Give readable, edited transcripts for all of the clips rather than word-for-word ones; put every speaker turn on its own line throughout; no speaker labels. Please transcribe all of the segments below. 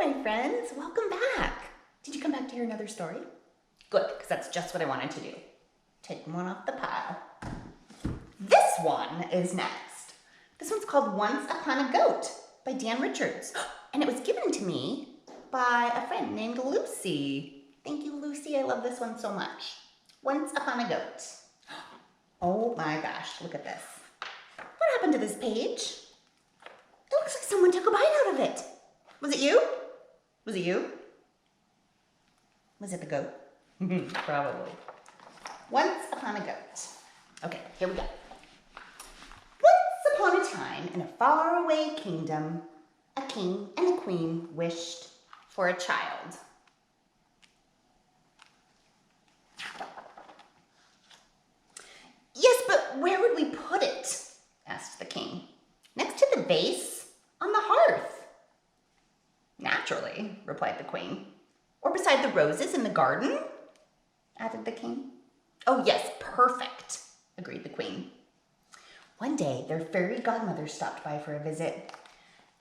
my friends. Welcome back. Did you come back to hear another story? Good, because that's just what I wanted to do. Take one off the pile. This one is next. This one's called Once Upon a Goat by Dan Richards. And it was given to me by a friend named Lucy. Thank you, Lucy. I love this one so much. Once Upon a Goat. Oh my gosh, look at this. What happened to this page? It looks like someone took a bite out of it. Was it you? Was it you? Was it the goat? Probably. Once upon a goat. Okay, here we go. Once upon a time, in a faraway kingdom, a king and a queen wished for a child. Yes, but where would we put it? Asked the king. Next to the vase on the hearth. Naturally, replied the queen. Or beside the roses in the garden? Added the king. Oh yes, perfect, agreed the queen. One day, their fairy godmother stopped by for a visit.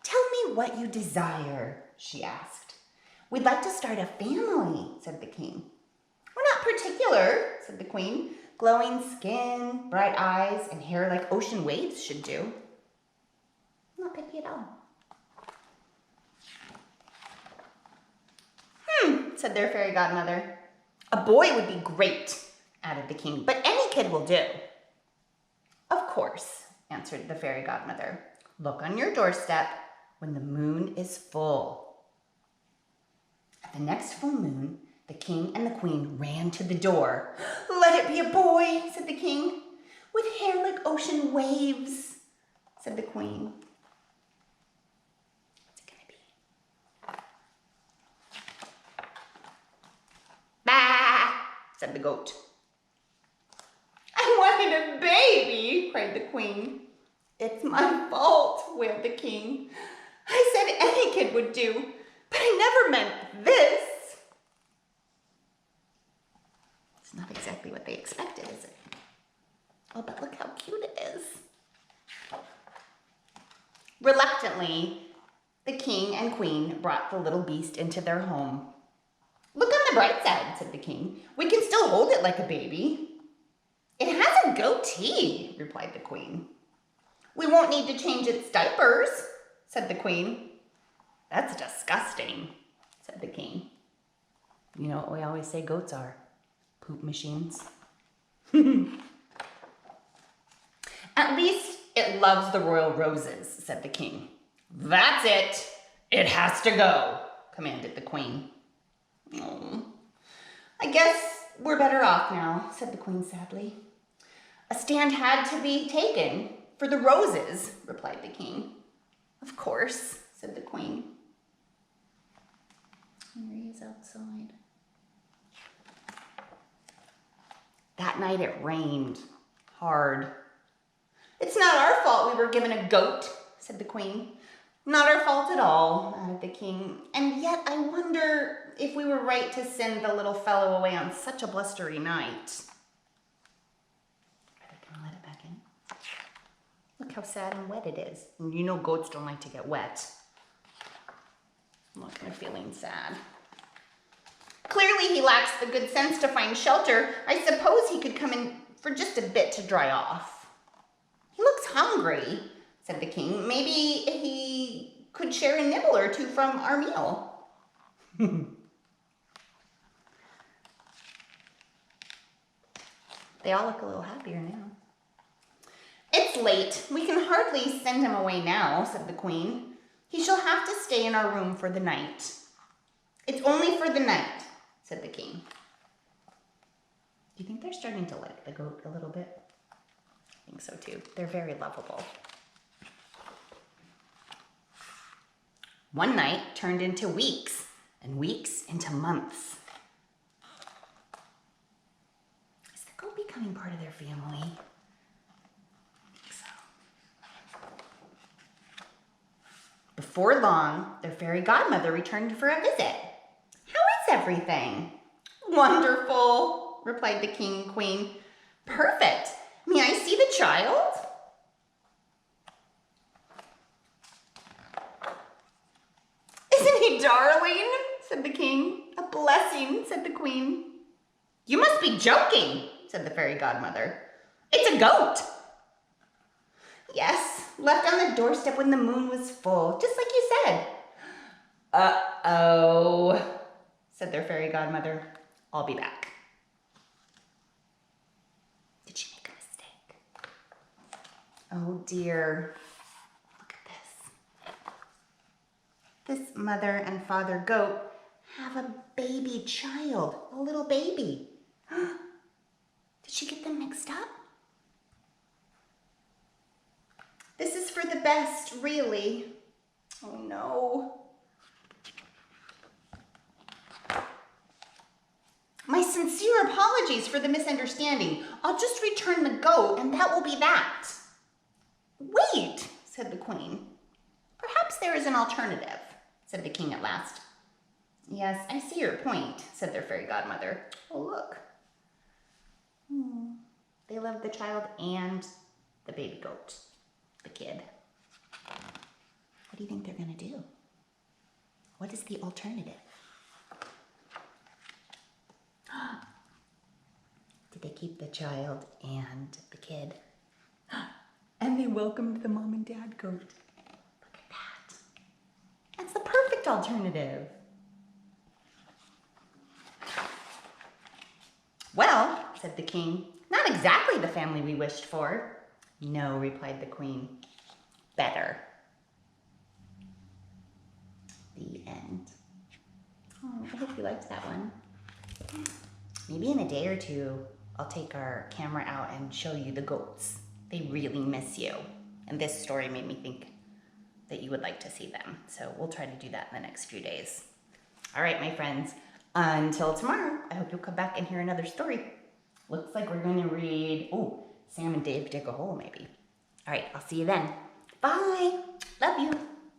Tell me what you desire, she asked. We'd like to start a family, said the king. We're not particular, said the queen. Glowing skin, bright eyes, and hair like ocean waves should do. Not picky at all. Said their fairy godmother. A boy would be great, added the king, but any kid will do. Of course, answered the fairy godmother. Look on your doorstep when the moon is full. At the next full moon, the king and the queen ran to the door. Let it be a boy, said the king. With hair like ocean waves, said the queen. What's it gonna be? Bah, said the goat. I wanted a baby, cried the queen. It's my fault, wailed the king. I said any kid would do, but I never meant this. It's not exactly what they expected, is it? Oh, but look how cute it is. Reluctantly, the king and queen brought the little beast into their home. Look on the bright side, said the king. We can still hold it like a baby. It has a goatee, replied the queen. We won't need to change its diapers, said the queen. That's disgusting, said the king. You know what we always say goats are? Poop machines. At least it loves the royal roses, said the king. That's it. It has to go, commanded the queen. Oh, I guess we're better off now, said the queen sadly. A stand had to be taken for the roses, replied the king. Of course, said the queen. Henry is outside. That night it rained hard. It's not our fault we were given a goat, said the queen. Not our fault at all, added the king. And yet I wonder if we were right to send the little fellow away on such a blustery night. Are they gonna let it back in? Look how sad and wet it is. And you know goats don't like to get wet. Look, they're feeling sad. Clearly he lacks the good sense to find shelter. I suppose he could come in for just a bit to dry off. He looks hungry, said the king. Maybe he could share a nibble or two from our meal. They all look a little happier now. It's late. We can hardly send him away now, said the queen. He shall have to stay in our room for the night. It's only for the night, said the king. Do you think they're starting to like the goat a little bit? I think so too. They're very lovable. One night turned into weeks, and weeks into months. Is the goat becoming part of their family? I think so. Before long, their fairy godmother returned for a visit. How is everything? Wonderful, replied the king and queen. Perfect. May I see the child? Isn't me, darling, said the king. A blessing, said the queen. You must be joking, said the fairy godmother. It's a goat. Yes, left on the doorstep when the moon was full, just like you said. Uh-oh, said their fairy godmother. I'll be back. Did she make a mistake? Oh dear. Look at this. This mother and father goat have a baby child, a little baby. Did she get them mixed up? This is for the best, really. Oh no. My sincere apologies for the misunderstanding. I'll just return the goat and that will be that. Wait, said the queen. Perhaps there is an alternative, said the king at last. Yes, I see your point, said their fairy godmother. Oh, look. They love the child and the baby goat, the kid. What do you think they're going to do? What is the alternative? Did they keep the child and the kid? And they welcomed the mom and dad goat. Look at that. That's the perfect alternative. Well, said the king, not exactly the family we wished for. No, replied the queen. Better. The end. Oh, I hope you liked that one. Maybe in a day or two, I'll take our camera out and show you the goats. They really miss you. And this story made me think that you would like to see them. So we'll try to do that in the next few days. All right, my friends. Until tomorrow, I hope you'll come back and hear another story. Looks like we're going to read, Sam and Dave Dig a Hole, maybe. All right, I'll see you then. Bye. Love you.